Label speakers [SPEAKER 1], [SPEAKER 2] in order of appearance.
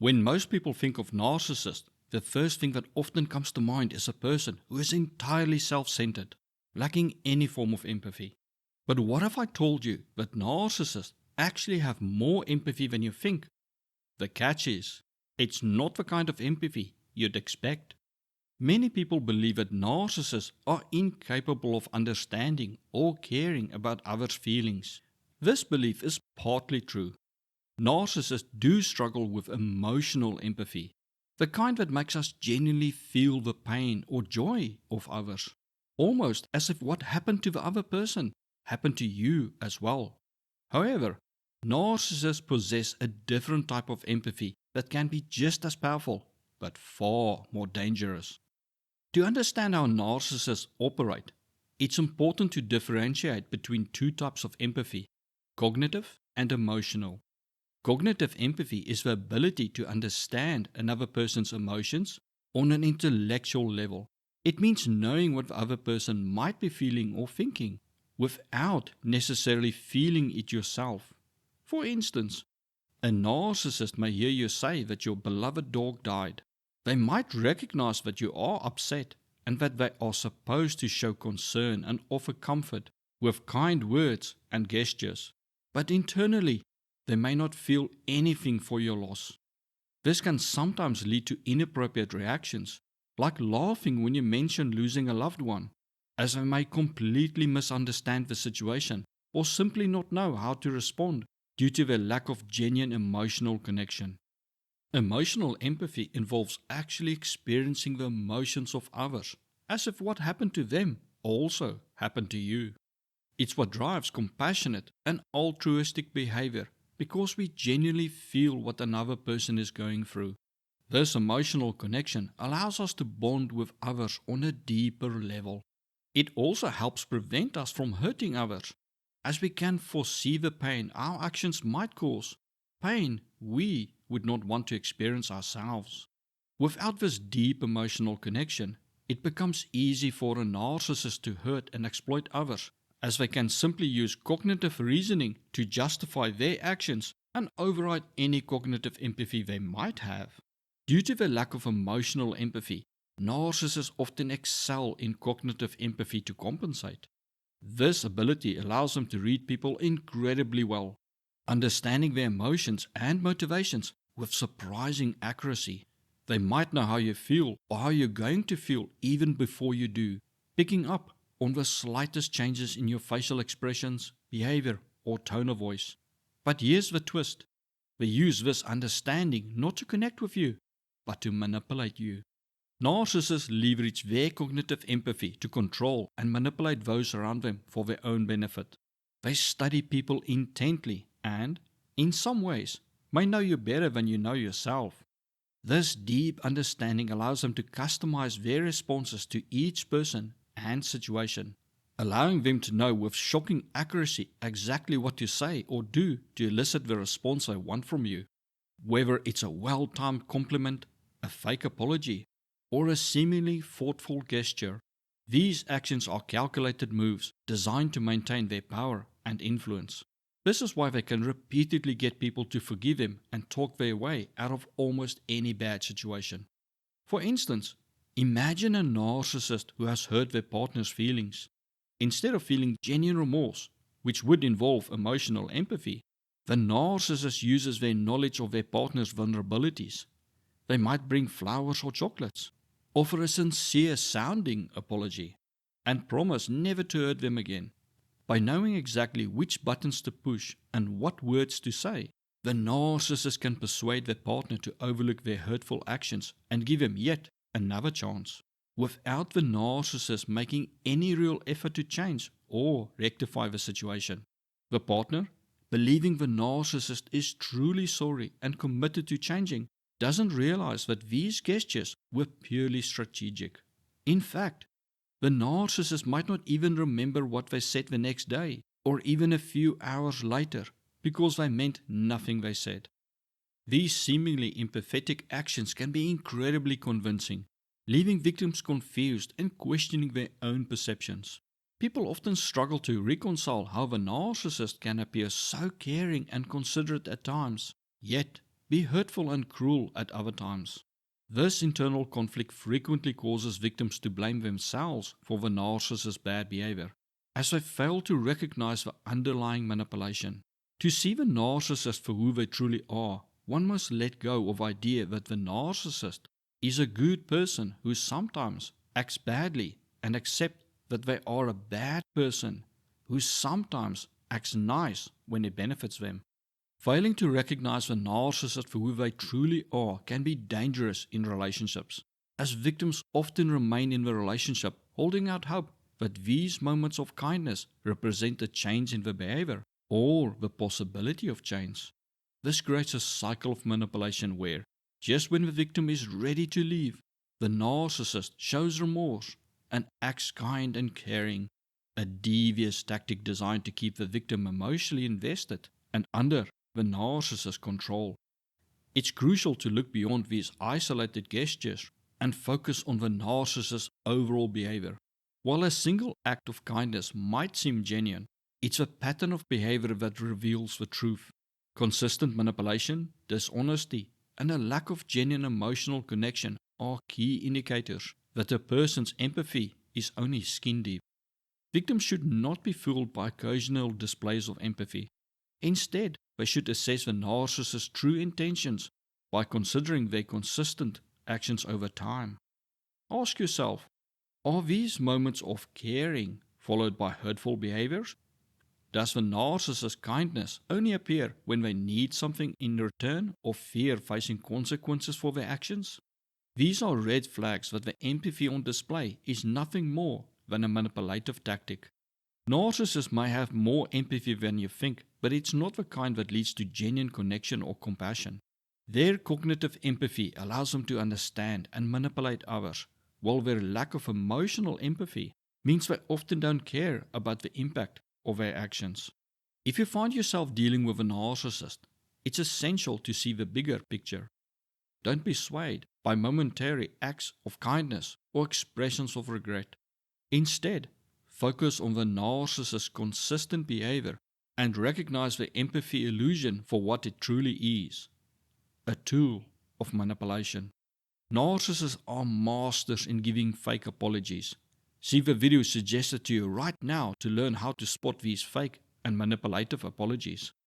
[SPEAKER 1] When most people think of narcissist, the first thing that often comes to mind is a person who is entirely self-centered, lacking any form of empathy. But what if I told you that narcissists actually have more empathy than you think? The catch is, it's not the kind of empathy you'd expect. Many people believe that narcissists are incapable of understanding or caring about others' feelings. This belief is partly true. Narcissists do struggle with emotional empathy, the kind that makes us genuinely feel the pain or joy of others, almost as if what happened to the other person happened to you as well. However, narcissists possess a different type of empathy that can be just as powerful, but far more dangerous. To understand how narcissists operate, it's important to differentiate between two types of empathy: cognitive and emotional. Cognitive empathy is the ability to understand another person's emotions on an intellectual level. It means knowing what the other person might be feeling or thinking, without necessarily feeling it yourself. For instance, a narcissist may hear you say that your beloved dog died. They might recognize that you are upset and that they are supposed to show concern and offer comfort with kind words and gestures. But internally, they may not feel anything for your loss. This can sometimes lead to inappropriate reactions, like laughing when you mention losing a loved one, as they may completely misunderstand the situation or simply not know how to respond due to their lack of genuine emotional connection. Emotional empathy involves actually experiencing the emotions of others, as if what happened to them also happened to you. It's what drives compassionate and altruistic behavior, because we genuinely feel what another person is going through. This emotional connection allows us to bond with others on a deeper level. It also helps prevent us from hurting others, as we can foresee the pain our actions might cause, pain we would not want to experience ourselves. Without this deep emotional connection, it becomes easy for a narcissist to hurt and exploit others, as they can simply use cognitive reasoning to justify their actions and override any cognitive empathy they might have. Due to the lack of emotional empathy, narcissists often excel in cognitive empathy to compensate. This ability allows them to read people incredibly well, understanding their emotions and motivations with surprising accuracy. They might know how you feel or how you're going to feel even before you do, picking up on the slightest changes in your facial expressions, behavior, or tone of voice. But here's the twist. They use this understanding not to connect with you, but to manipulate you. Narcissists leverage their cognitive empathy to control and manipulate those around them for their own benefit. They study people intently and, in some ways, may know you better than you know yourself. This deep understanding allows them to customize their responses to each person and situation, allowing them to know with shocking accuracy exactly what to say or do to elicit the response they want from you. Whether it's a well-timed compliment, a fake apology, or a seemingly thoughtful gesture, these actions are calculated moves designed to maintain their power and influence. This is why they can repeatedly get people to forgive them and talk their way out of almost any bad situation. For instance, imagine a narcissist who has hurt their partner's feelings. Instead of feeling genuine remorse, which would involve emotional empathy, the narcissist uses their knowledge of their partner's vulnerabilities. They might bring flowers or chocolates, offer a sincere sounding apology, and promise never to hurt them again. By knowing exactly which buttons to push and what words to say, the narcissist can persuade their partner to overlook their hurtful actions and give them yet another chance, without the narcissist making any real effort to change or rectify the situation. The partner, believing the narcissist is truly sorry and committed to changing, doesn't realize that these gestures were purely strategic. In fact, the narcissist might not even remember what they said the next day, or even a few hours later, because they meant nothing they said. These seemingly empathetic actions can be incredibly convincing, leaving victims confused and questioning their own perceptions. People often struggle to reconcile how the narcissist can appear so caring and considerate at times, yet be hurtful and cruel at other times. This internal conflict frequently causes victims to blame themselves for the narcissist's bad behavior, as they fail to recognize the underlying manipulation. To see the narcissist for who they truly are, one must let go of the idea that the narcissist is a good person who sometimes acts badly, and accept that they are a bad person who sometimes acts nice when it benefits them. Failing to recognize the narcissist for who they truly are can be dangerous in relationships, as victims often remain in the relationship holding out hope that these moments of kindness represent a change in the behavior or the possibility of change. This creates a cycle of manipulation where, just when the victim is ready to leave, the narcissist shows remorse and acts kind and caring, a devious tactic designed to keep the victim emotionally invested and under the narcissist's control. It's crucial to look beyond these isolated gestures and focus on the narcissist's overall behavior. While a single act of kindness might seem genuine, it's a pattern of behavior that reveals the truth. Consistent manipulation, dishonesty, and a lack of genuine emotional connection are key indicators that a person's empathy is only skin deep. Victims should not be fooled by occasional displays of empathy. Instead, they should assess the narcissist's true intentions by considering their consistent actions over time. Ask yourself, are these moments of caring followed by hurtful behaviors? Does the narcissist's kindness only appear when they need something in return or fear facing consequences for their actions? These are red flags that the empathy on display is nothing more than a manipulative tactic. Narcissists may have more empathy than you think, but it's not the kind that leads to genuine connection or compassion. Their cognitive empathy allows them to understand and manipulate others, while their lack of emotional empathy means they often don't care about the impact of their actions. If you find yourself dealing with a narcissist, it's essential to see the bigger picture. Don't be swayed by momentary acts of kindness or expressions of regret. Instead, focus on the narcissist's consistent behavior and recognize the empathy illusion for what it truly is, a tool of manipulation. Narcissists are masters in giving fake apologies. See the video suggested to you right now to learn how to spot these fake and manipulative apologies.